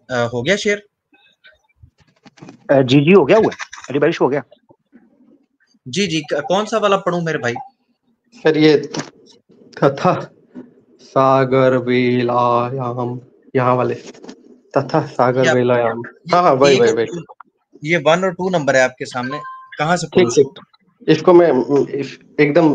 हो गया शेयर? जी जी हो गया हुआ है, रिबेलिश हो गया। जी जी, कौन सा वाला पढ़ूं मेरे भाई? सर ये तथा सागर वेलायाम, यहाँ वाले तथा सागर वेलायाम। हाँ हाँ वही वही वही। ये 1 और 2 नंबर है आपके सामने, कहाँ से पढ़ूं ठीक, इसको मैं एकदम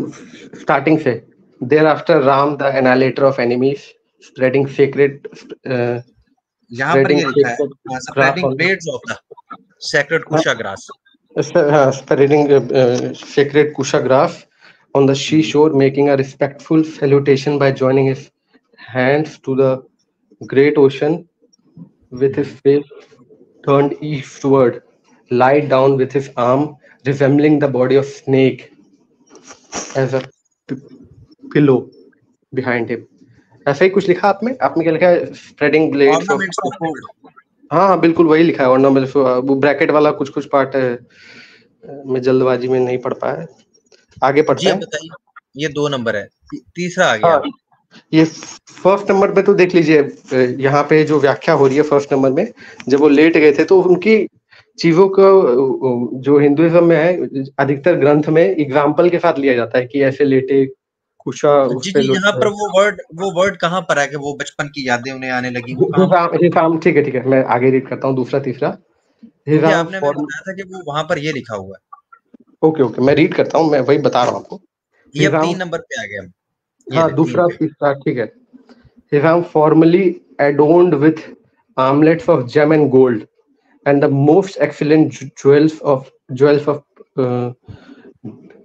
स्टार्टिंग से। Thereafter Ram the annihilator of enemies spreading secret, यहाँ पर ये लिखा है spreading blades of the sacred kusha grass. Spreading sacred kusha grass on the seashore, making a respectful salutation by joining his hands to the great ocean with his face turned eastward, lied down with his arm resembling the body of snake as a pillow behind him. ऐसा ही कुछ लिखा आपने क्या लिखा है? Spreading blades of gold. हाँ बिल्कुल वही लिखा है। और नंबर वो ब्रैकेट वाला कुछ पार्ट मैं जल्दबाजी में नहीं पढ़ पाया, आगे पढ़ते हैं। बताइए, ये 2 नंबर है, तीसरा आ गया। हाँ, ये फर्स्ट नंबर पे तो देख लीजिए, यहाँ पे जो व्याख्या हो रही है फर्स्ट नंबर में, जब वो लेट गए थे तो उनकी चीजों को जो हिंदुइज्म में है अधिकतर ग्रंथ में एग्जाम्पल के साथ लिया जाता है कि ऐसे लेटे कुशा उस पे। यहाँ पर वो वर्ड कहाँ पर है कि वो बचपन की यादें उन्हें आने लगी? ठीक है, मैं आगे रीड करता हूँ दूसरा तीसरा। आपने बताया था कि वो वहां पर ये लिखा हुआ है। ओके मैं रीड करता हूँ, मैं वही बता रहा हूँ आपको। ये 3 नंबर पे आ गया। हाँ दूसरा तीसरा ठीक है। Hiram formally adorned with armlets of gem and gold and the most excellent jewels of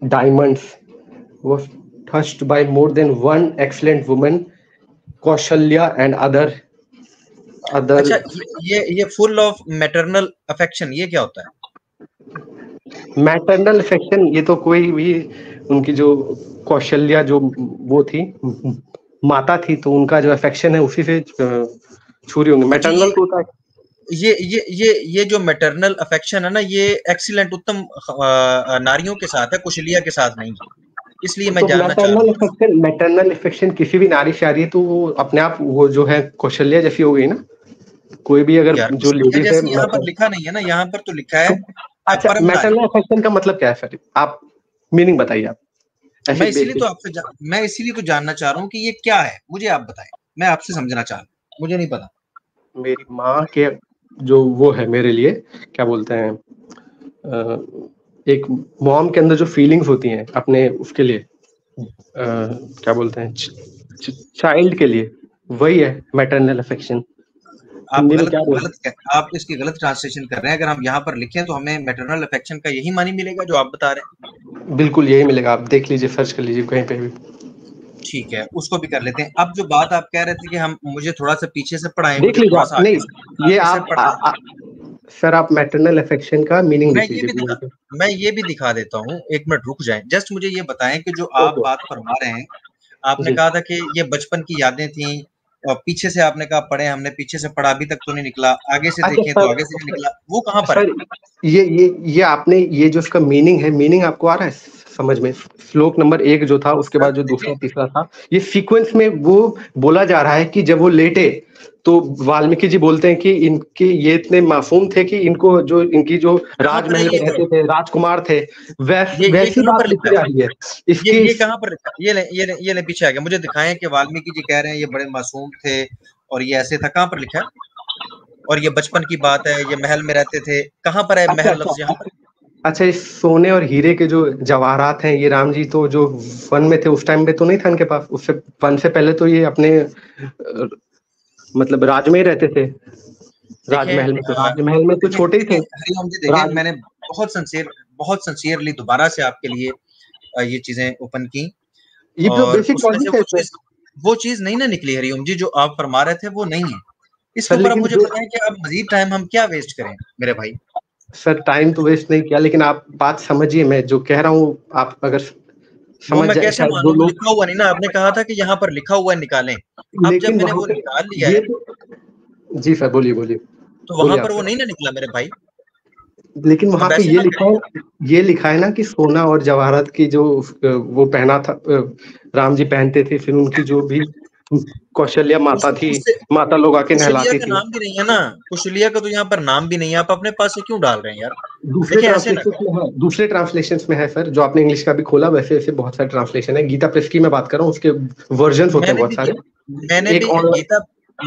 diamonds, was touched by more than one excellent woman, Kaushalya and other। अच्छा, ये full of maternal affection, ये क्या होता है? Maternal affection ये तो कोई भी उनकी जो कौशल्या जो वो थी माता थी तो उनका जो अफेक्शन है उसी से छू रही होंगी। मैटरनल तो होता है ये जो मैटरनल अफेक्शन है ना, ये एक्सीलेंट उत्तम नारियों के साथ है, कुशलिया के साथ नहीं। इसलिए मैं जानना चाह रहा हूं। मैटरनल अफेक्शन किसी भी नारी से आ रही है तो वो अपने आप वो जो है कौशल्या जैसी हो गई ना। कोई भी अगर जो लेडीज है, यहाँ पर लिखा नहीं है ना, यहाँ पर तो लिखा है। अच्छा, मैटरनल अफेक्शन का मतलब क्या है सर? आप मीनिंग बताइए आप। मैं इसीलिए तो जानना चाह रहा हूँ कि ये क्या है, मुझे आप बताएं। मैं आपसे समझना चाह रहा हूँ, मुझे नहीं पता। मेरी माँ के जो वो है मेरे लिए क्या बोलते हैं, एक मॉम के अंदर जो फीलिंग्स होती हैं अपने उसके लिए, क्या बोलते हैं, चाइल्ड के लिए, वही है मैटरनल अफेक्शन। आप इसकी गलत ट्रांसलेशन कर रहे हैं। अगर हम यहाँ पर लिखें तो हमें मैटरनल अफेक्शन का यही मानी मिलेगा जो आप बता रहे हैं। बिल्कुल यही मिलेगा, आप देख लीजिए, सर्च कर लीजिए कहीं पे भी। ठीक है, उसको भी कर लेते हैं। अब जो बात आप कह रहे थे कि हम मुझे थोड़ा सा पीछे से पढ़ाएं, देख लीजिए आप। नहीं ये आप सर आप मैटरनल अफेक्शन का मीनिंग लिख लीजिए। मैं ये भी दिखा देता हूँ, 1 मिनट रुक जाएं। जस्ट मुझे ये बताएं कि जो आप बात फरमा रहे हैं, आपने कहा था कि ये बचपन की यादें थी और पीछे से आपने कहा पढ़े, हमने पीछे से पढ़ा, अभी तक तो नहीं निकला, आगे से देखें तो आगे से नहीं निकला। वो कहाँ पर है? ये आपने ये जो इसका मीनिंग है, मीनिंग आपको आ रहा है समझ में? श्लोक नंबर 1 जो था, उसके बाद जो दूसरा तीसरा था, ये सीक्वेंस में वो बोला जा रहा है कि जब वो लेटे तो वाल्मीकि जी बोलते हैं कि इनके ये इतने मासूम थे कि इनको जो इनकी जो राजमहल में रहते थे राजकुमार थे वैसी बात लिखी जा रही है। ये कहाँ पर लिखा? ये ले पीछे आ गया। मुझे दिखाएं कि वाल्मीकि जी कह रहे हैं ये बड़े मासूम थे और ये ऐसे था। कहाँ पर लिखा है? और ये बचपन की बात है, ये महल में रहते थे। कहाँ पर है महल लफ्ज यहाँ पर? अच्छा, इस सोने और हीरे के जो जवाहरात हैं, ये राम जी तो जो वन में थे उस टाइम पे तो नहीं था इनके पास। उससे वन से पहले तो ये अपने मतलब राज में ही रहते थे, राजमहल में। तो राजमहल में तो छोटे ही थे। हरिओम जी देखिए, मैंने बहुत सिंसियरली दोबारा से आपके लिए ये चीजें ओपन की। ये तो बेसिक लॉजिक है। वो चीज नहीं ना निकली हरिओम जी, जो आप फरमा रहे थे वो नहीं है। इसके ऊपर आप मुझे बताएं कि अब मजीद टाइम हम क्या वेस्ट करें मेरे भाई? सर टाइम तो वेस्ट नहीं किया, लेकिन आप बात समझिए, मैं जो कह रहा हूँ आप अगर समझ जाए। कैसे मालूम? लिखा हुआ नहीं ना, आपने कहा था कि यहाँ पर लिखा हुआ है निकालें। अब जब मैंने वो निकाल लिया है, जी सर बोलिए। तो वहां पर वो नहीं ना निकला मेरे भाई। लेकिन वहां पे ये लिखा है ना कि सोना और जवाहरात की जो वो पहना था राम जी पहनते थे, फिर उनकी जो भी कौशल्या माता थी, माता लोग आके नहलाती का थी। नाम भी नहीं है ना, कुशल्या का तो यहाँ पर नाम भी नहीं है, आप अपने पास से क्यों डाल रहे हैं यार? दूसरे ट्रांसलेशन में है सर, जो आपने इंग्लिश का भी खोला वैसे ऐसे बहुत सारे ट्रांसलेशन है। गीता प्रेस की मैं बात कर रहा हूँ, उसके वर्जन होते हैं बहुत सारे।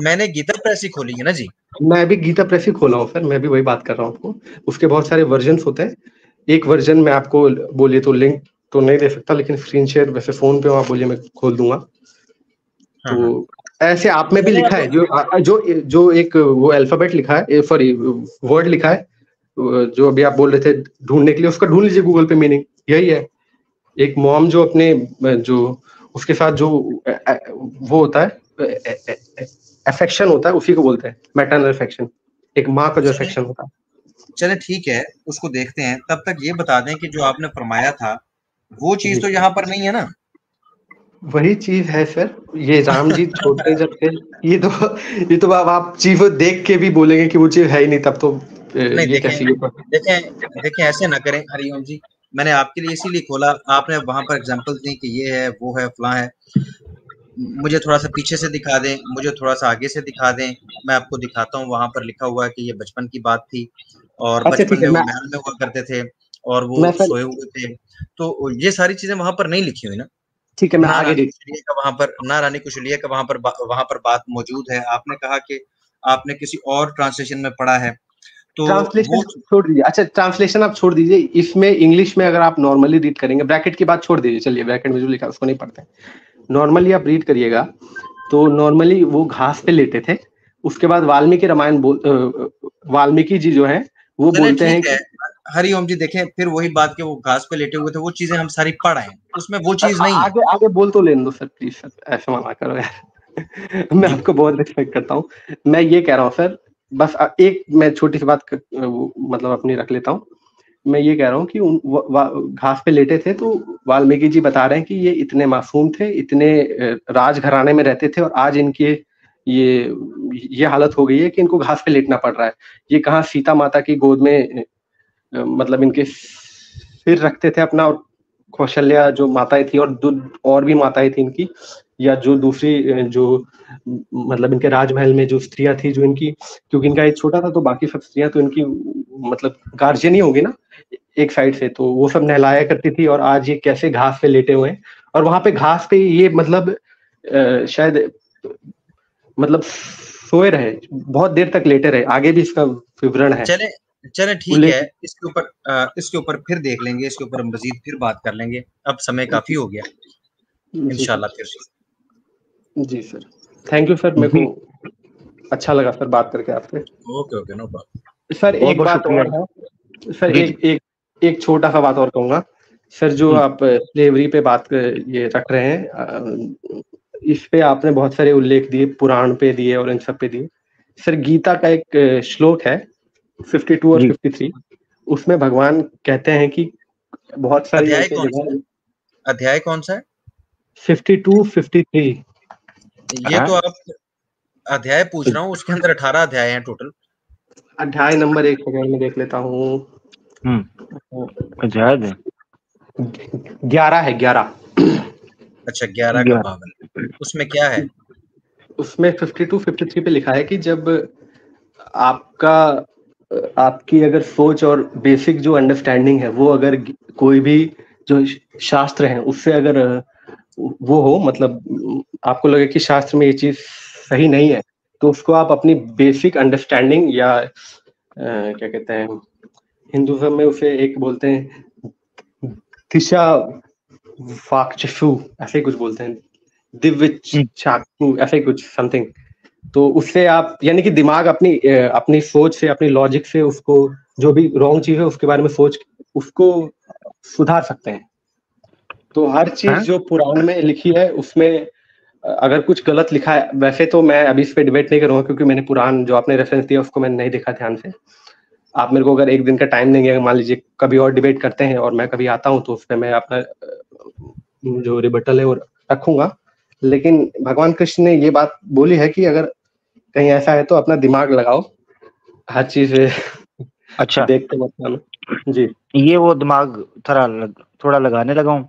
मैंने गीता प्रेस ही खोली है ना जी। मैं भी गीता प्रेस ही खोला हूँ सर, मैं भी वही बात कर रहा हूँ आपको। उसके बहुत सारे वर्जन होते हैं। एक वर्जन में आपको बोलिए तो लिंक तो नहीं दे सकता, लेकिन स्क्रीन शेयर वैसे फोन पे आप बोलिए मैं खोल दूंगा। तो ऐसे आप में भी लिखा है, जो एक वो अल्फाबेट लिखा है, सॉरी वर्ड लिखा है, जो अभी आप बोल रहे थे ढूंढने के लिए, उसका ढूंढ लीजिए गूगल पे, मीनिंग यही है। एक मॉम जो अपने जो उसके साथ जो वो होता है अफेक्शन होता है, उसी को बोलते हैं मैटरनल अफेक्शन, एक माँ का जो अफेक्शन होता है। चले ठीक है, उसको देखते हैं। तब तक ये बता दें कि जो आपने फरमाया था वो चीज तो यहाँ पर नहीं है ना। वही चीज है सर, ये राम जी छोटे जब थे, ये तो आप चीज देख के भी बोलेंगे कि वो चीज है ही नहीं, तब तो नहीं ये कैसी देखें ऐसे ना करें हरिओम जी। मैंने आपके लिए इसीलिए खोला, आपने वहां पर एग्जांपल दी कि ये है वो है फलां है। मुझे थोड़ा सा पीछे से दिखा दें, मुझे थोड़ा सा आगे से दिखा दें, मैं आपको दिखाता हूँ। वहां पर लिखा हुआ है कि ये बचपन की बात थी और बचपन में वो महल में हुआ करते थे और वो सोए हुए थे। तो ये सारी चीजें वहां पर नहीं लिखी हुई ना। ठीक है, मैं आगे रानी कुशलिया का वहां पर बात मौजूद है। आपने कहा कि आपने किसी और ट्रांसलेशन में पढ़ा है, तो ट्रांसलेशन छोड़ दीजिए। अच्छा, ट्रांसलेशन आप छोड़ दीजिए, इसमें इंग्लिश में अगर आप नॉर्मली रीड करेंगे, ब्रैकेट की बात छोड़ दीजिए, चलिए ब्रैकेट में जो लिखा है उसको नहीं पढ़ते। नॉर्मली आप रीड करिएगा तो नॉर्मली वो घास पे लेटे थे। उसके बाद वाल्मीकि रामायण वाल्मीकि जी जो है वो बोलते हैं कि हरिओम जी देखें, फिर वही बात कि वो घास पे लेटे हुए थे, वो चीजें हम सारी पढ़ आए, उसमें वो चीज नहीं है। आगे बोल तो लेने दो सर, प्लीज सर, ऐसा मना करो यार। मैं आपको बहुत रिस्पेक्ट करता हूँ। मैं ये कह रहा हूँ सर, बस एक मैं छोटी सी बात मतलब अपनी रख लेता हूँ। मैं ये कह रहा हूँ कि घास पे लेटे थे, तो वाल्मीकि जी बता रहे हैं कि ये इतने मासूम थे, इतने राजघराने में रहते थे, और आज इनके ये हालत हो गई है कि इनको घास पे लेटना पड़ रहा है। ये कहाँ सीता माता की गोद में मतलब इनके सिर रखते थे अपना, और कौशल्या जो माताएं थी और भी माताएं थी इनकी, या जो दूसरी जो मतलब इनके राजमहल में जो स्त्रियां थी, जो इनकी, क्योंकि इनका एक छोटा था तो बाकी सब स्त्रियां तो इनकी मतलब गार्जियन ही होगी ना एक साइड से, तो वो सब नहलाया करती थी। और आज ये कैसे घास पे लेटे हुए हैं, और वहां पे घास पे ये मतलब शायद मतलब सोए रहे, बहुत देर तक लेटे रहे। आगे भी इसका विवरण है। चले ठीक है, इसके ऊपर फिर देख लेंगे, इसके ऊपर मजीद फिर बात कर लेंगे। अब समय काफी हो गया, इंशाल्लाह फिर। जी सर, थैंक यू सर, मेरे को अच्छा लगा सर बात करके आपसे। Okay, no problem sir. एक बात और है सर, एक छोटा सा बात और कहूंगा सर, जो आप स्लेवरी पे बात ये रख रहे हैं, इस पे आपने बहुत सारे उल्लेख दिए, पुराण पे दिए और इन सब पे दिए। सर गीता का एक श्लोक है 52 और 53, उसमें भगवान कहते हैं कि बहुत सारी अध्याय कौन सा है? 52, 53। ये तो आप अध्याय पूछ रहा हूँ, उसके अंदर 18 अध्याय हैं टोटल। अध्याय नंबर 1 सेकंड में देख लेता हूँ। अध्याय 11 है, 11। अच्छा, 11 का पावन, उसमें क्या है? उसमें 52, 53 पे लिखा है कि जब आपकी अगर सोच और बेसिक जो अंडरस्टैंडिंग है, वो अगर कोई भी जो शास्त्र है उससे अगर वो हो, मतलब आपको लगे कि शास्त्र में ये चीज सही नहीं है, तो उसको आप अपनी बेसिक अंडरस्टैंडिंग या क्या कहते हैं हिंदुज्म में उसे एक बोलते हैं दिशा वाक्चक्षु, ऐसे कुछ बोलते हैं, दिव्य चाक्षु, ऐसे कुछ समथिंग। तो उससे आप यानी कि दिमाग अपनी सोच से, अपनी लॉजिक से उसको जो भी रॉन्ग चीज है उसके बारे में सोच उसको सुधार सकते हैं। तो हर चीज जो पुराण में लिखी है उसमें अगर कुछ गलत लिखा है, वैसे तो मैं अभी इस पे डिबेट नहीं करूंगा क्योंकि मैंने पुराण जो आपने रेफरेंस दिया उसको मैंने नहीं देखा ध्यान से। आप मेरे को अगर एक दिन का टाइम देंगे, मान लीजिए कभी और डिबेट करते हैं और मैं कभी आता हूँ, तो उसमें मैं अपना जो रिबटल है वो रखूंगा। लेकिन भगवान कृष्ण ने ये बात बोली है कि अगर कहीं ऐसा है तो अपना दिमाग लगाओ, हर चीज अच्छा देखते मत जी। ये वो दिमाग थोड़ा लगाने लगा हूँ,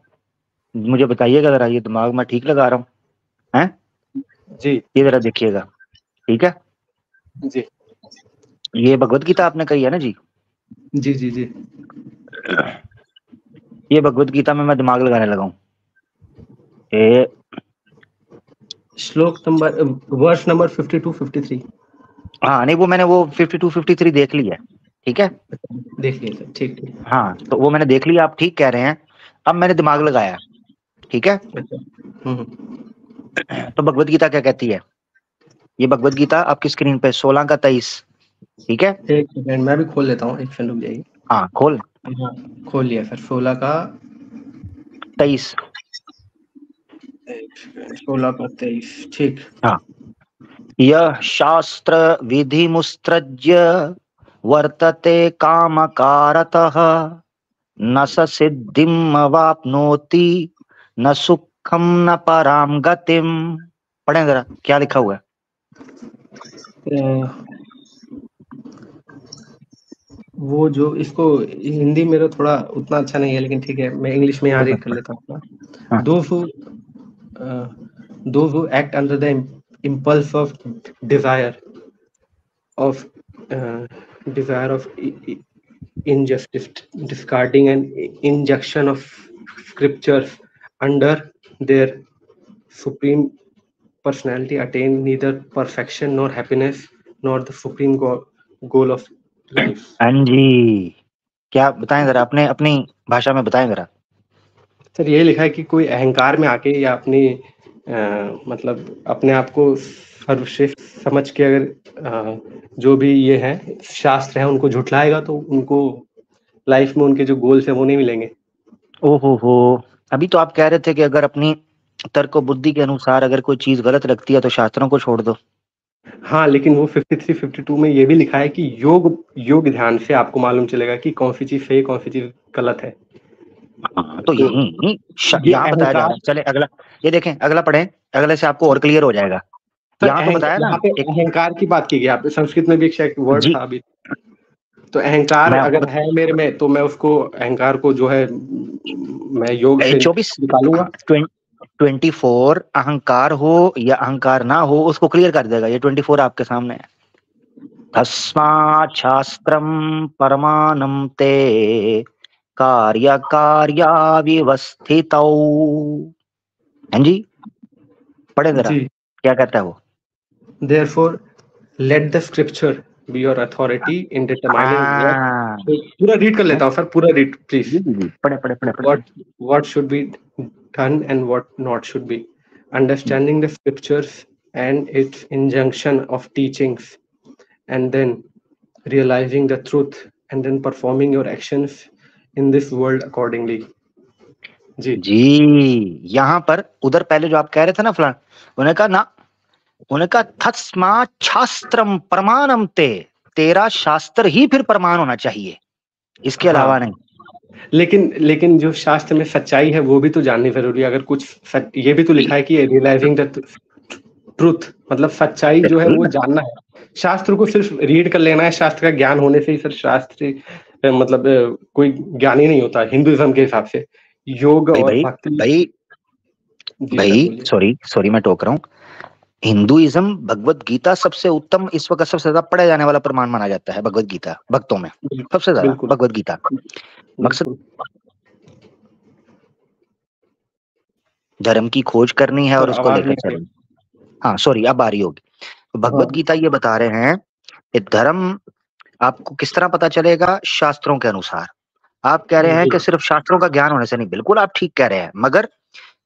मुझे बताइएगा जरा, ये दिमाग मैं ठीक लगा रहा हूँ हैं? जी ये जरा देखिएगा, ठीक है। जी ये भगवत गीता आपने कही है ना जी? जी जी जी। ये भगवत गीता में मैं दिमाग लगाने लगा हूँ। ये श्लोक नंबर, वर्ष नंबर 52-53। हाँ नहीं, वो मैंने वो 52-53 देख ली है, ठीक है। देख लिया सर, ठीक ठीक। हाँ तो वो मैंने देख लिया, आप ठीक कह रहे हैं। अब मैंने दिमाग लगाया, ठीक है। तो भगवत गीता क्या कहती है? ये भगवत गीता आपकी स्क्रीन पे 16 का 23, ठीक है। एक सेकंड मैं भी खोल लेता हूँ, एक सेकंड रुक जाइए। हाँ खोल। हाँ खोल लिया सर, 16 का 23। 16 का 23, ठीक। हाँ, यह शास्त्र विधि मुस्त्रज्य वर्तते कामकारतः न स सिद्धिम वाप्नोति न सुखम न पराम गतिम। पढ़ें जरा क्या लिखा हुआ है। वो जो इसको हिंदी मेरा थोड़ा उतना अच्छा नहीं है, लेकिन ठीक है मैं इंग्लिश में यहाँ रीड कर लेता हूँ। हाँ। Those who act under the impulse of desire of injustice, discarding an injunction of scriptures under their supreme personality, attain neither perfection nor happiness nor the supreme goal of life. हाँ जी, क्या बताएं जरा, अपने अपनी भाषा में बताएं जरा। सर ये लिखा है कि कोई अहंकार में आके या अपनी मतलब अपने आप को सर्वश्रेष्ठ समझ के अगर जो भी ये है शास्त्र है उनको झुठलाएगा तो उनको लाइफ में उनके जो गोल्स है वो नहीं मिलेंगे। ओहो हो, अभी तो आप कह रहे थे कि अगर अपनी तर्क और बुद्धि के अनुसार अगर कोई चीज गलत लगती है तो शास्त्रों को छोड़ दो। हाँ लेकिन वो 53-52 में ये भी लिखा है कि योग ध्यान से आपको मालूम चलेगा कि कौन सी चीज सही कौन सी चीज गलत है। तो यही यहाँ बताया जा रहा है। चले अगला, ये देखें अगला पढ़ें, अगले से आपको और क्लियर हो जाएगा। यहाँ तो बताया ना, अहंकार की बात की गई आपने, संस्कृत में भी एक वर्ड था अभी, तो अहंकार अगर है मेरे में तो मैं उसको अहंकार को जो है मैं योग से 24 निकालूंगा। 24 अहंकार हो या अहंकार ना हो उसको क्लियर कर देगा। ये 24 आपके सामने है। तस्मात् शास्त्रम परमानं ते कार्य कार्याव्यवस्थितौ। हैं जी, पढ़े जरा क्या कहता है वो। Therefore let the scripture be your authority in determining पूरा रीड कर लेता हूँ सर, पूरा रीड प्लीज। पढ़े। What should be done and what not should be, understanding the scriptures and its injunction of teachings, and then realizing the truth and then performing your actions in this world accordingly। जी यहाँ पर उधर पहले जो आप कह रहे थे ना फलान, उन्होंने कहा ना, उन्होंने कहा तस्मात् शास्त्रम प्रमाणम ते, तेरा शास्त्र ही फिर प्रमाण होना चाहिए, इसके अलावा नहीं। लेकिन जो शास्त्र में सच्चाई है वो भी तो जाननी जरूरी है। अगर कुछ ये भी तो लिखा है कि रियलाइजिंग द ट्रूथ, मतलब सच्चाई जो है वो जानना है। शास्त्र को सिर्फ रीड कर लेना है, शास्त्र का ज्ञान होने से ही सर शास्त्र मतलब कोई ज्ञान ही नहीं होता हिंदुइज्म के हिसाब से। योग और भक्ति भाई सॉरी मैं टोक रहा हूँ। हिंदुइज्म भगवत गीता सबसे उत्तम, इस वक्त सबसे ज्यादा पढ़ा जाने वाला प्रमाण माना जाता है। भगवत गीता भक्तों में सबसे ज्यादा भगवत गीता। मकसद धर्म की खोज करनी है और उसको लेकर चलना। हाँ सॉरी, अब आ रही होगी। भगवत गीता ये बता रहे हैं कि धर्म आपको किस तरह पता चलेगा, शास्त्रों के अनुसार। आप कह रहे हैं कि सिर्फ शास्त्रों का ज्ञान होने से नहीं, बिल्कुल आप ठीक कह रहे हैं, मगर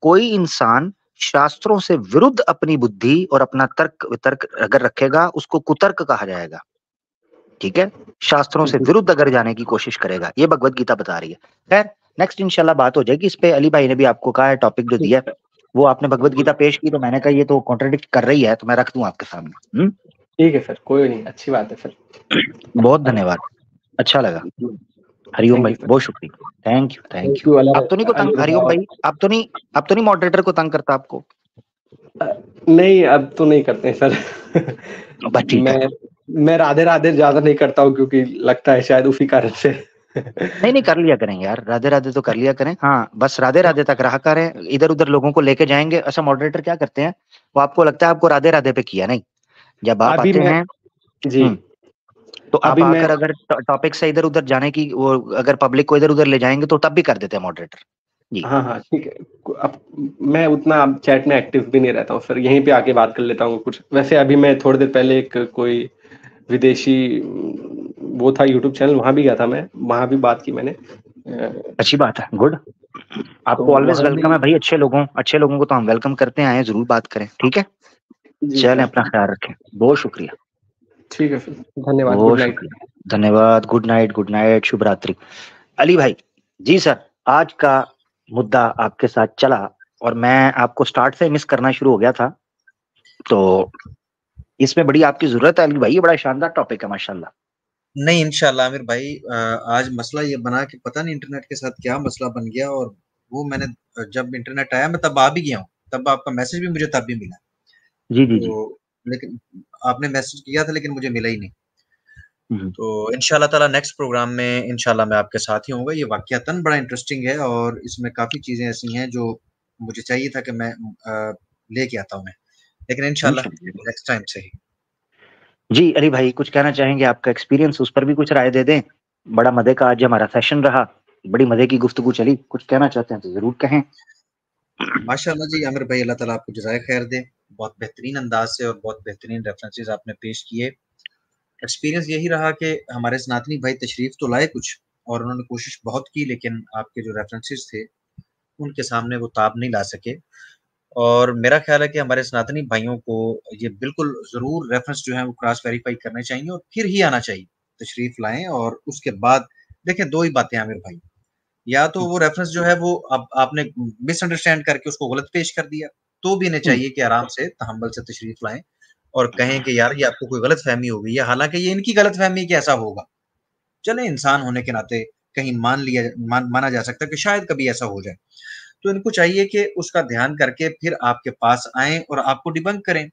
कोई इंसान शास्त्रों से विरुद्ध अपनी बुद्धि और अपना तर्क वितर्क अगर रखेगा उसको कुतर्क कहा जाएगा, ठीक है। शास्त्रों से विरुद्ध अगर जाने की कोशिश करेगा, ये भगवत गीता बता रही है। खैर नेक्स्ट इंशाल्लाह बात हो जाएगी इस पे। अली भाई ने भी आपको कहा है टॉपिक जो दिया वो आपने भगवत गीता पेश की, तो मैंने कहा ये तो कॉन्ट्रडिक्ट कर रही है, तो मैं रख दूं आपके सामने। ठीक है सर, कोई नहीं, अच्छी बात है सर। बहुत धन्यवाद, अच्छा लगा। हरिओम भाई बहुत शुक्रिया, थैंक यू। आप तो नहीं को तंग, हरिओम भाई आप तो नहीं मॉडरेटर को तंग करता आपको? नहीं अब तो नहीं करते हैं सर। मैं राधे राधे ज्यादा नहीं करता हूँ क्योंकि लगता है शायद उसी कारण से। नहीं नहीं, कर लिया करें यार, राधे राधे तो कर लिया करें। हाँ बस राधे राधे तक रहा करें, इधर उधर लोगों को लेके जाएंगे। अच्छा मॉडरेटर क्या करते हैं, वो आपको लगता है आपको राधे राधे पे किया, नहीं, जब आप अभी आते मैं हैं जी तो आप अभी मैं आकर अगर टॉपिक से इधर उधर जाने की वो अगर पब्लिक को इधर उधर ले जाएंगे तो तब भी कर देते हैं मॉडरेटर जी। हाँ हाँ ठीक है। अब मैं उतना अब चैट में एक्टिव भी नहीं रहता हूँ सर, यहीं पे आके बात कर लेता हूँ कुछ। वैसे अभी मैं थोड़ी देर पहले एक कोई विदेशी वो था यूट्यूब चैनल, वहां भी गया था मैं, वहां भी बात की मैंने। अच्छी बात है, गुड। तो आपको ऑलवेज वहां वेलकम भी है भाई, अच्छे लोगों को तो हम वेलकम करते हैं, आए जरूर बात करें, ठीक है। जी चलें, सर। अपना ख्याल रखें, बहुत शुक्रिया। ठीक है सर, धन्यवाद, गुड बहुत नाइट। शुक्रिया, धन्यवाद, गुड नाइट, गुड नाइट, शुभ रात्रि। अली भाई जी सर, आज का मुद्दा आपके साथ चला और मैं आपको स्टार्ट से मिस करना शुरू हो गया था, तो इसमें बड़ी आपकी जरूरत है अली भाई, ये बड़ा शानदार टॉपिक है माशाल्लाह। नहीं इंशाल्लाह आमिर भाई, आज मसला ये बना कि पता नहीं इंटरनेट के साथ क्या मसला बन गया, और वो मैंने जब इंटरनेट आया मैं तब आ भी गया हूँ, तब आपका मैसेज भी मुझे तब भी मिला। जी जी तो जी। लेकिन आपने मैसेज किया था लेकिन मुझे मिला ही नहीं। हम्म। तो इंशाल्लाह ताला नेक्स्ट प्रोग्राम में इंशाल्लाह मैं आपके साथ ही होऊंगा। ये वाकयातन बड़ा इंटरेस्टिंग है और इसमें काफ़ी चीज़ें ऐसी हैं जो मुझे चाहिए था कि मैं लेके आता हूँ मैं, लेकिन इंशाल्लाह इंशाल्लाह। नेक्स्ट टाइम से ही। जी अली भाई, कुछ कहना चाहेंगे, आपका एक्सपीरियंस उस पर भी कुछ राय दे दें। बड़ा मजे का आज हमारा सेशन रहा, बड़ी मजे की गुफ्तगू चली, कुछ कहना चाहते हैं तो जरूर कहें। माशाल्लाह जी आमिर भाई, अल्लाह ताला आपको जज़ाए खैर दे। बहुत बेहतरीन अंदाज से और बहुत बेहतरीन रेफरेंसेस आपने पेश किए। एक्सपीरियंस यही रहा कि हमारे सनातनी भाई तशरीफ तो लाए कुछ, और उन्होंने कोशिश बहुत की, लेकिन आपके जो रेफरेंसेस थे उनके सामने वो ताब नहीं ला सके। और मेरा ख्याल है कि हमारे सनातनी भाइयों को ये बिल्कुल ज़रूर रेफरेंस जो है वो क्रॉस वेरीफाई करने चाहिए और फिर ही आना चाहिए। तशरीफ लाएं और उसके बाद देखें, दो ही बातें आमिर भाई, या तो वो रेफरेंस जो है वो अब आपने मिसअंडरस्टैंड करके उसको गलत पेश कर दिया, तो भी इन्हें चाहिए कि आराम से तहम्मुल से तशरीफ लाएं और कहें कि यार ये आपको कोई गलत फहमी हो गई है, हालांकि ये इनकी गलत फहमी है कि ऐसा होगा। चले, इंसान होने के नाते कहीं माना जा सकता है कि शायद कभी ऐसा हो जाए, तो इनको चाहिए कि उसका ध्यान करके फिर आपके पास आएं और आपको डिबंक करें।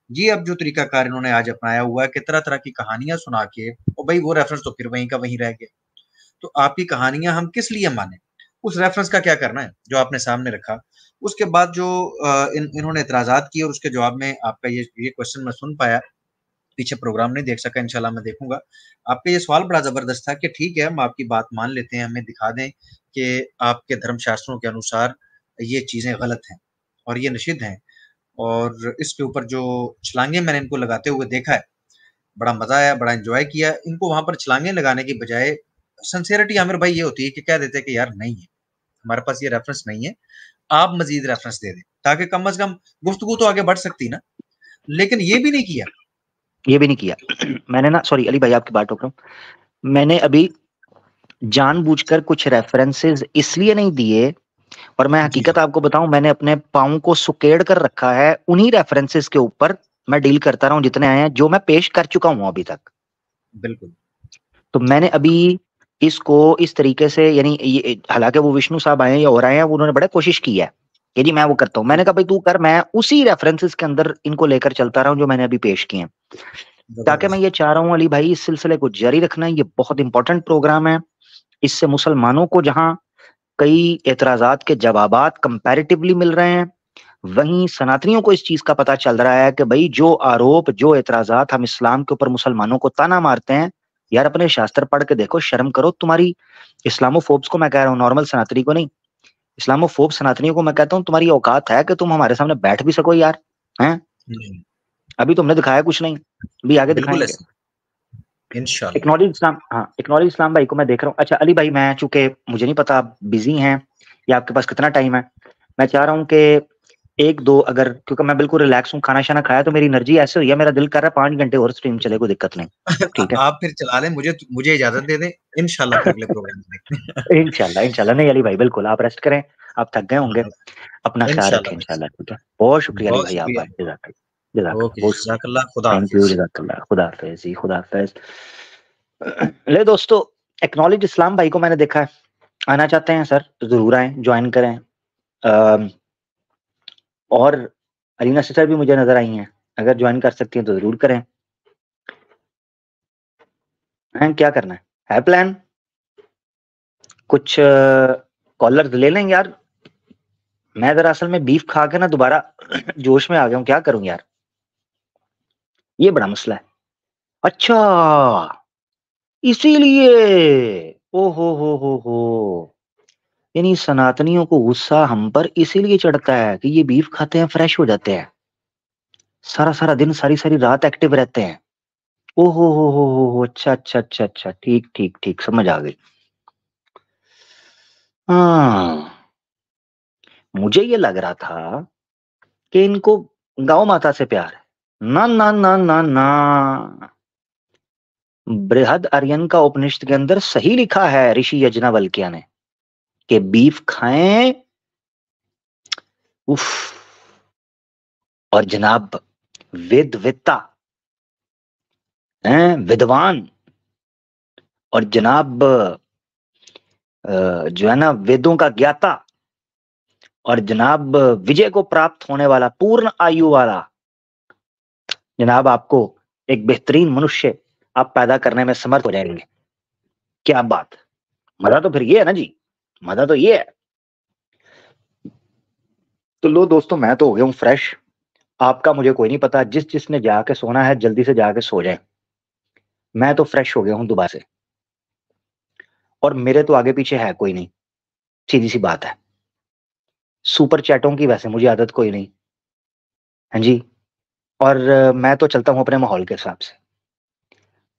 जी, अब जो तरीकाकार इन्होंने आज अपनाया हुआ है कि तरह तरह की कहानियां सुना के, और भाई वो रेफरेंस तो फिर वहीं का वहीं रह गया, तो आपकी कहानियां हम किस लिए माने? उस रेफरेंस का क्या करना है जो आपने सामने रखा? उसके बाद जो इन्होंने एतराज़ात किए और उसके जवाब में आपका ये क्वेश्चन मैं सुन पाया, पीछे प्रोग्राम नहीं देख सका, इंशाल्लाह मैं देखूँगा। आपका ये सवाल बड़ा ज़बरदस्त था कि ठीक है, हम आपकी बात मान लेते हैं, हमें दिखा दें कि आपके धर्म शास्त्रों के अनुसार ये चीज़ें गलत हैं और ये निषिद्ध हैं। और इसके ऊपर जो छलांगे मैंने इनको लगाते हुए देखा है, बड़ा मज़ा आया, बड़ा एन्जॉय किया। इनको वहाँ पर छलांगे लगाने की बजाय सिंसियरिटी आमिर भाई ये होती है कि कह देते हैं कि यार नहीं है, हमारे पास ये रेफ़रेंस नहीं है, आप मज़ीद रेफ़रेंस दे दें, ताकि कम से कम गुफ्तगू तो आगे बढ़ सकती ना। लेकिन ये भी नहीं किया। ये भी नहीं किया। मैंने ना, सॉरी अली भाई आपकी बात रोक रहा हूँ, मैंने अभी जानबूझकर कुछ रेफरेंसेस इसलिए नहीं दिए, और मैं जी, जी, हकीकत आपको बताऊं, मैंने अपने पाँव को सुकेड़ कर रखा है उन्हीं रेफरेंसेस के ऊपर, मैं डील करता रहा हूं जितने आए हैं, जो मैं पेश कर चुका हूं अभी तक। बिल्कुल। तो मैंने अभी इसको इस तरीके से, यानी ये हालांकि वो विष्णु साहब आए या और आए हैं, उन्होंने बड़ा कोशिश की है कि जी मैं वो करता हूँ, मैंने कहा भाई तू कर, मैं उसी रेफरेंसेस के अंदर इनको लेकर चलता रहा हूं जो मैंने अभी पेश किए हैं। ताकि मैं ज़बरदस्त। ये चाह रहा हूँ अली भाई, इस सिलसिले को जारी रखना, ये बहुत इंपॉर्टेंट प्रोग्राम है। इससे मुसलमानों को जहां कई एतराजात के जवाबात कंपैरेटिवली मिल रहे हैं, वहीं सनातनियों को इस चीज का पता चल रहा है कि भाई जो आरोप, जो एतराजात हम इस्लाम के ऊपर मुसलमानों को ताना मारते हैं, यार अपने शास्त्र पढ़ के देखो, शर्म करो। तुम्हारी इस्लामोफोब्स को मैं कह रहा हूँ, नॉर्मल सनातनी को नहीं, इस्लामोफोब सनातनियों को मैं कहता हूँ, तुम्हारी औकात है कि तुम हमारे सामने बैठ भी सको यार, हैं? हुँ, अभी तुमने दिखाया कुछ नहीं, अभी आगे बिल्कुल दिखाएंगे। ऐसा, इंशाल्लाह। इकनॉलेज इस्लाम, हाँ इकनॉलेज इस्लाम भाई को मैं देख रहा हूँ। अच्छा अली भाई, मैं चूंकि मुझे नहीं पता आप बिजी हैं या आपके पास कितना टाइम है, मैं चाह रहा हूँ कि एक दो, अगर, क्योंकि मैं बिल्कुल रिलैक्स हूँ, खाना शाना खाया, तो मेरी एनर्जी ऐसे हुई है, मेरा दिल कर रहा है 5 घंटे और स्ट्रीम चले, कोई दिक्कत नहीं। ठीक है। आप फिर चला लें, मुझे इजाज़त दे दें, इंशाल्लाह फिर अगले प्रोग्राम में देखते हैं। इंशाल्लाह इंशाल्लाह, नहीं अली भाई बिल्कुल, आप रेस्ट करें, आप थक गए होंगे, अपना ख्याल इंशाल्लाह रखें भाई, इंशाल्लाह, ठीक है। बहुत शुक्रिया अली बहुत भाई, शुक्रिया। आपका जज़ाकल्लाह, जज़ाकल्लाह, ओके जी, बहुत शुक्रिया। जज़ाकल्लाह, खुदा थैंक यू, हाफ़िज़। जज़ाकल्लाह, खुदा हाफिज जी, खुदा हाफिज। ले दोस्तों, एक्नॉलेज इस्लाम भाई को मैंने देखा है, आना चाहते हैं सर जरूर आए, ज्वाइन करें। अम, और अलीना सिस्टर भी मुझे नजर आई हैं, अगर ज्वाइन कर सकती हैं तो जरूर करें। हैं क्या करना है प्लान? कुछ कॉलर ले लें यार। मैं दरअसल में बीफ खा के ना दोबारा जोश में आ गया हूँ, क्या करूं यार, ये बड़ा मसला है। अच्छा, इसीलिए, ओ हो, यानी सनातनियों को गुस्सा हम पर इसीलिए चढ़ता है कि ये बीफ खाते हैं, फ्रेश हो जाते हैं, सारा सारा दिन सारी सारी रात एक्टिव रहते हैं। ओ हो, अच्छा अच्छा अच्छा अच्छा, ठीक ठीक ठीक, समझ आ गई। हाँ, मुझे ये लग रहा था कि इनको गौ माता से प्यार है। ना ना ना ना ना, बृहद आर्यन का उपनिषद के अंदर सही लिखा है ऋषि यज्ञवल्क्य ने कि बीफ खाएं। उफ। और जनाब वेदवेत्ता हैं, विद्वान, और जनाब जो है ना वेदों का ज्ञाता, और जनाब विजय को प्राप्त होने वाला, पूर्ण आयु वाला, जनाब आपको एक बेहतरीन मनुष्य आप पैदा करने में समर्थ हो जाएंगे। क्या बात, मजा तो फिर ये है ना जी, मजा तो ये है। तो लो दोस्तों, मैं तो हो गया हूँ फ्रेश। आपका मुझे कोई नहीं पता, जिसने जाके सोना है जल्दी से जाके सो जाए। मैं तो फ्रेश हो गया हूँ दोबारा से, और मेरे तो आगे पीछे है कोई नहीं, सीधी सी बात है। सुपर चैटों की वैसे मुझे आदत कोई नहीं, हाँ जी, और मैं तो चलता हूँ अपने माहौल के हिसाब से।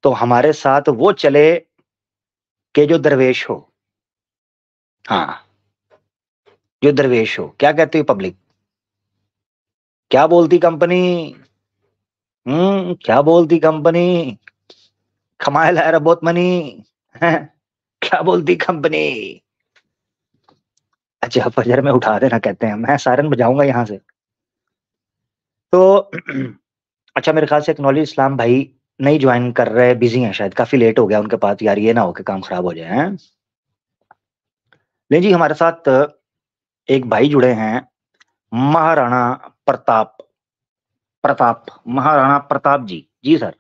तो हमारे साथ वो चले के जो दरवेश हो, हाँ, जो दरवेश हो। क्या कहती है पब्लिक, क्या बोलती कंपनी, क्या बोलती कंपनी, कमाए ला रहा बहुत मनी, क्या बोलती कंपनी। अच्छा, फजर में उठा देना कहते हैं, मैं सायरन बजाऊंगा यहां से। तो अच्छा, मेरे ख्याल से एक्नॉलेज इस्लाम भाई नहीं ज्वाइन कर रहे, बिजी हैं शायद, काफी लेट हो गया उनके पास यार, ये ना हो कि काम खराब हो जाए हैं। ले जी, हमारे साथ एक भाई जुड़े हैं, महाराणा प्रताप, महाराणा प्रताप जी। जी सर।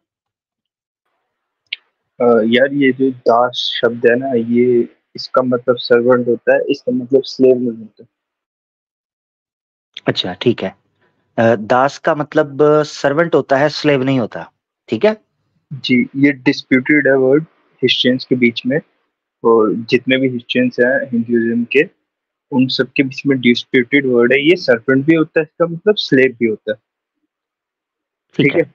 यार ये जो दास शब्द है ना, ये इसका मतलब सर्वेंट होता है, इसका मतलब स्लेव नहीं होता। अच्छा ठीक है, दास का मतलब सर्वेंट होता है, स्लेव नहीं होता, ठीक है जी, ये डिस्प्यूटेड है वर्ड हिस्ट्रियंस के बीच में, और जितने भी हिस्ट्रियंस हैं हिंदुइज्म के, उन सब के बीच में डिस्प्यूटेड वर्ड है। ये सर्वेंट भी होता है, इसका मतलब स्लेव भी होता है। ठीक है।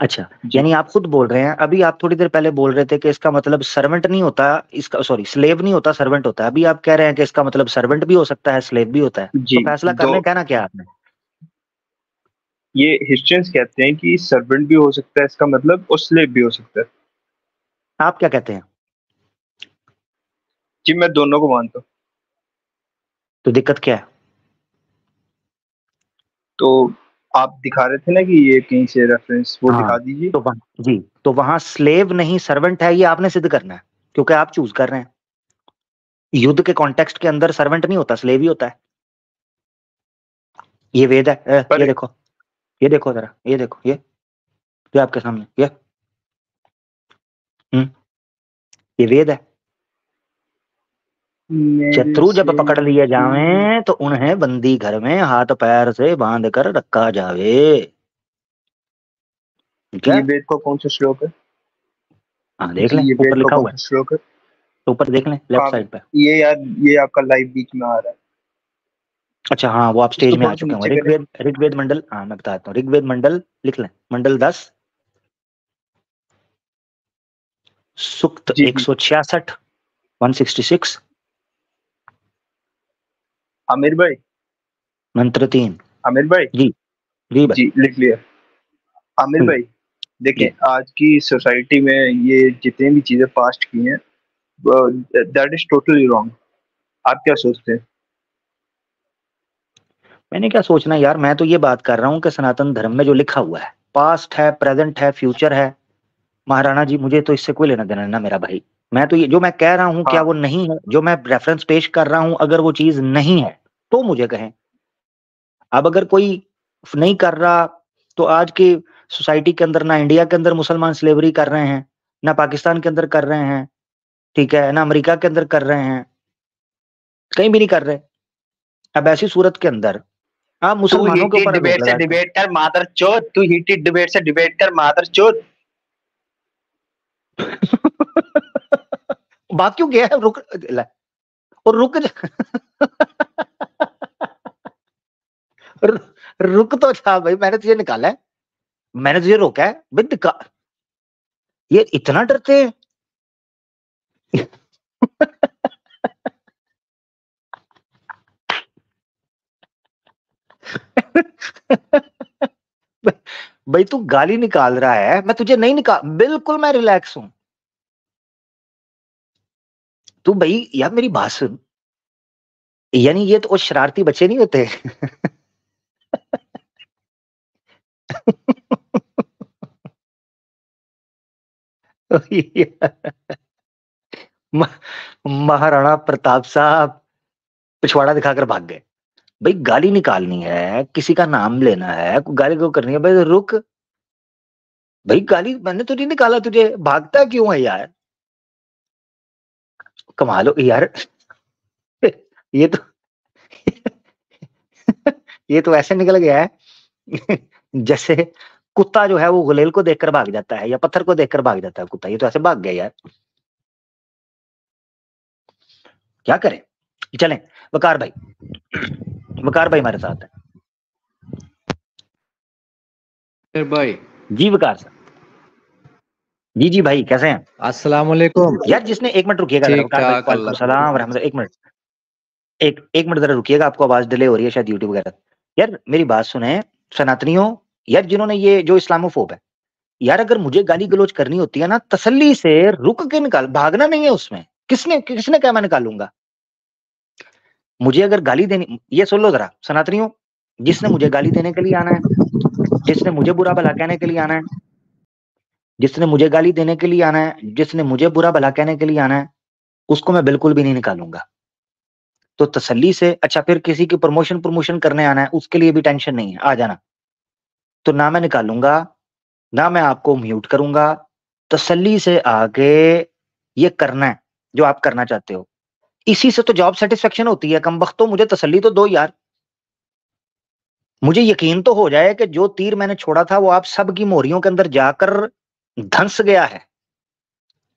अच्छा, यानी आप खुद बोल रहे हैं, अभी आप थोड़ी देर पहले बोल रहे थे कि इसका मतलब सर्वेंट नहीं होता, इसका सॉरी स्लेव नहीं होता, सर्वेंट होता है। अभी आप कह रहे हैं कि इसका मतलब सर्वेंट भी हो सकता है, स्लेव भी होता है। जी, तो फैसला करने का ना क्या आपने। ये हिस्ट्रियंस कहते हैं कि सर्वेंट भी हो सकता है इसका मतलब, और स्लेव भी हो सकता है। आप क्या कहते हैं। जी, मैं दोनों को मानता हूँ। तो दिक्कत क्या है। तो आप दिखा रहे थे ना कि ये कहीं से रेफरेंस, वो दिखा दीजिए। तो जी, तो वहां स्लेव नहीं सर्वेंट है, ये आपने सिद्ध करना है, क्योंकि आप चूज कर रहे हैं। युद्ध के कॉन्टेक्स्ट के अंदर सर्वेंट नहीं होता, स्लेव ही होता है। ये वेद है, ये देखो, ये देखो जरा, ये देखो, ये आपके सामने, ये वेद है। शत्रु जब पकड़ लिए जावें तो उन्हें बंदी घर में हाथ पैर से बांध कर रखा जावे। ये वेद का कौन सा श्लोक है। हाँ देख लें, ऊपर लिखा हुआ है, श्लोक है, तो ऊपर देख लें लेफ्ट साइड पे। ये यार, ये आपका लाइव बीच में आ रहा है। अच्छा हाँ, वो आप स्टेज में आ चुके हैं। ऋग्वेद मंडल, हाँ मैं बताता हूँ, ऋग्वेद मंडल लिख लें, मंडल 10 सूक्त 166 166 आमिर भाई, मंत्र 3। आमिर भाई जी जी भाई, जी लिख लिया। आमिर भाई देखिए, आज की सोसाइटी में ये जितनी भी चीजें पास्ट की हैं, दैट इज टोटली रॉन्ग। आप क्या सोचते हैं। मैंने क्या सोचना यार, मैं तो ये बात कर रहा हूँ कि सनातन धर्म में जो लिखा हुआ है, पास्ट है, प्रेजेंट है, फ्यूचर है। महाराणा जी, मुझे तो इससे कोई लेना देना ना मेरा भाई। मैं तो ये जो मैं कह रहा हूँ, क्या वो नहीं है, जो मैं रेफरेंस पेश कर रहा हूँ, अगर वो चीज नहीं है तो मुझे कहें। अब अगर कोई नहीं कर रहा, तो आज की सोसाइटी के अंदर ना इंडिया के अंदर मुसलमान स्लेवरी कर रहे हैं, ना पाकिस्तान के अंदर कर रहे हैं, ठीक है ना, अमेरिका के अंदर कर रहे हैं, कहीं भी नहीं कर रहे। अब ऐसी सूरत के अंदर आप मुसलमानों के ऊपर डिबेट से डिबेट कर मादरचोद, तू हीटेड डिबेट से डिबेट कर मादरचोद। बात क्यों गया है, रुक और रुक रुक तो था भाई, मैंने तुझे निकाला है, मैंने तुझे रोका है भाई, ये इतना डरते हैं। भाई तू गाली निकाल रहा है, मैं तुझे नहीं निकाल, बिल्कुल मैं रिलैक्स हूं। तू भाई यार मेरी बात सुन, यानी ये तो शरारती बच्चे नहीं होते। महाराणा प्रताप साहब पिछवाड़ा दिखाकर भाग गए। भाई गाली निकालनी है, किसी का नाम लेना है, गाली क्यों करनी है भाई, रुक भाई, गाली मैंने तो नहीं निकाला तुझे, भागता क्यों है यार, कमाल हो यार। ये तो ये तो ऐसे निकल गया है जैसे कुत्ता जो है वो गुलेल को देखकर भाग जाता है या पत्थर को देखकर भाग जाता है कुत्ता, ये तो ऐसे भाग गया यार, क्या करें। चलें वकार भाई, वकार भाई हमारे साथ है भाई। जी वकार साहब, जी जी भाई कैसे हैं? अस्सलाम वालेकुम यार जिसने, एक मिनट रुकिएगा, वालेकुम सलाम रहमत, एक मिनट एक मिनट जरा रुकिएगा, आपको आवाज डिले हो रही है शायद यूट्यूब वगैरह। यार मेरी बात सुने सनातनियों, यार जिन्होंने ये जो इस्लामोफोब है, यार अगर मुझे गाली गलौज करनी होती है ना, तसल्ली से रुक के निकाल, भागना नहीं है उसमें, किसने क्या मैं निकालूंगा। मुझे अगर गाली देनी, ये सुन लो जरा सनातनियों, जिसने मुझे गाली देने के लिए आना है, जिसने मुझे बुरा भला कहने के लिए आना है, जिसने मुझे गाली देने के लिए आना है, जिसने मुझे बुरा भला कहने के लिए आना है, उसको मैं बिल्कुल भी नहीं निकालूंगा। तो तसल्ली से, अच्छा फिर किसी की प्रमोशन करने आना है, उसके लिए भी टेंशन नहीं है, आ जाना, तो ना मैं निकालूंगा ना मैं आपको म्यूट करूंगा, तसल्ली से आगे ये करना है जो आप करना चाहते हो, इसी से तो जॉब सेटिस्फेक्शन होती है। कमबख्तो मुझे तसल्ली तो दो यार, मुझे यकीन तो हो जाए कि जो तीर मैंने छोड़ा था वो आप सबकी मोहरियों के अंदर जाकर धंस गया है,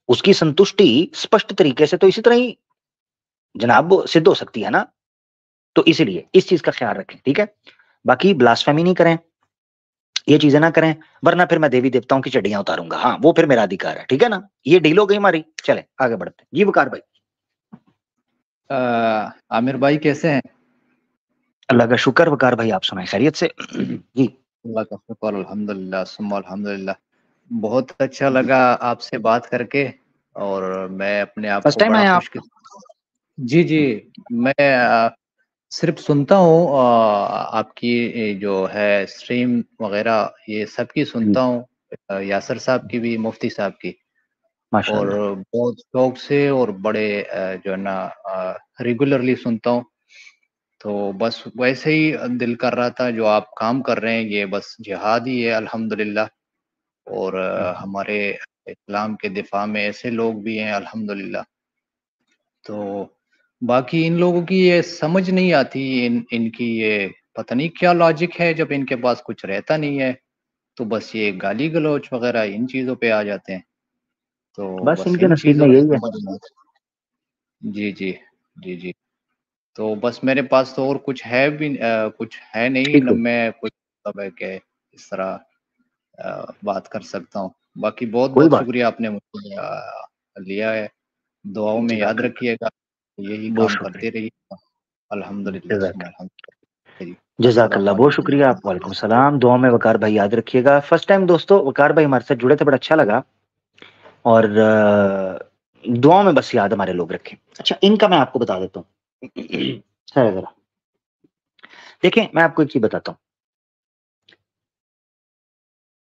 उसकी संतुष्टि स्पष्ट तरीके से तो इसी तरह ही जनाब सिद्ध हो सकती है ना। तो इसीलिए इस चीज का ख्याल रखें, ठीक है। बाकी ब्लास्फेमी नहीं करें, ये चीजें ना करें, वरना फिर मैं देवी देवताओं की चड्डियां उतारूंगा, हाँ वो फिर मेरा अधिकार है, ठीक है ना। ये डील हो गई हमारी, चले आगे बढ़ते हैं। जी वकार भाई। आमिर भाई कैसे हैं? अल्लाह का शुक्र, वकार भाई आप सुनाए खैरियत से? जी अल्लाह का शुक्र, अल्हम्दुलिल्लाह सुम्मा अल्हम्दुलिल्लाह। बहुत अच्छा लगा आपसे बात करके, और मैं अपने आप फर्स्ट को टाइम बड़ा आया खुश, जी जी, मैं सिर्फ सुनता हूँ आपकी जो है स्ट्रीम वगैरह, ये सब की सुनता हूँ, यासर साहब की भी, मुफ्ती साहब की, और बहुत शौक से और बड़े जो है ना रेगुलरली सुनता हूँ। तो बस वैसे ही दिल कर रहा था, जो आप काम कर रहे हैं ये बस जिहाद ही है अल्हम्दुलिल्लाह, और हमारे इस्लाम के दिफा में ऐसे लोग भी हैं अल्हम्दुलिल्लाह। तो बाकी इन लोगों की ये समझ नहीं आती, इनकी ये पता नहीं क्या लॉजिक है, जब इनके पास कुछ रहता नहीं है तो बस ये गाली गलौच वगैरह इन चीजों पे आ जाते हैं। तो बस इनके इन नसीब चीजों में में यही है। समझ नहीं, जी जी जी जी। तो बस मेरे पास तो और कुछ है भी कुछ है नहीं, न मैं कुछ मतलब है कि इस तरह बात कर सकता हूँ। बाकी बहुत बहुत शुक्रिया, आपने मुझे लिया है, दुआओं में याद रखिएगा, यही काम करते रहिए। अल्हम्दुलिल्लाह जज़ाकल्लाह, बहुत शुक्रिया आप, वालेकुम सलाम, दुआ में वकार भाई याद रखिएगा। फर्स्ट टाइम दोस्तों वकार भाई हमारे साथ जुड़े थे, बड़ा अच्छा लगा, और दुआ में बस याद हमारे लोग रखें। अच्छा इनका मैं आपको बता देता हूँ, जरा देखें, मैं आपको एक चीज बताता हूँ,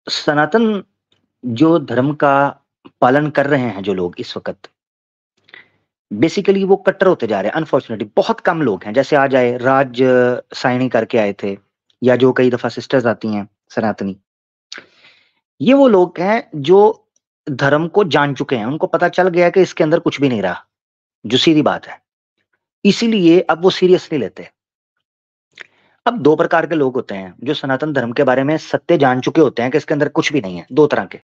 सनातन जो धर्म का पालन कर रहे हैं जो लोग इस वक्त, बेसिकली वो कट्टर होते जा रहे हैं अनफॉर्चुनेटली। बहुत कम लोग हैं, जैसे आज आए राज साइनी करके आए थे, या जो कई दफा सिस्टर्स आती हैं सनातनी, ये वो लोग हैं जो धर्म को जान चुके हैं, उनको पता चल गया कि इसके अंदर कुछ भी नहीं रहा, जो सीधी बात है। इसीलिए अब वो सीरियसली लेते। अब 2 प्रकार के लोग होते हैं जो सनातन धर्म के बारे में सत्य जान चुके होते हैं कि इसके अंदर कुछ भी नहीं है, 2 तरह के।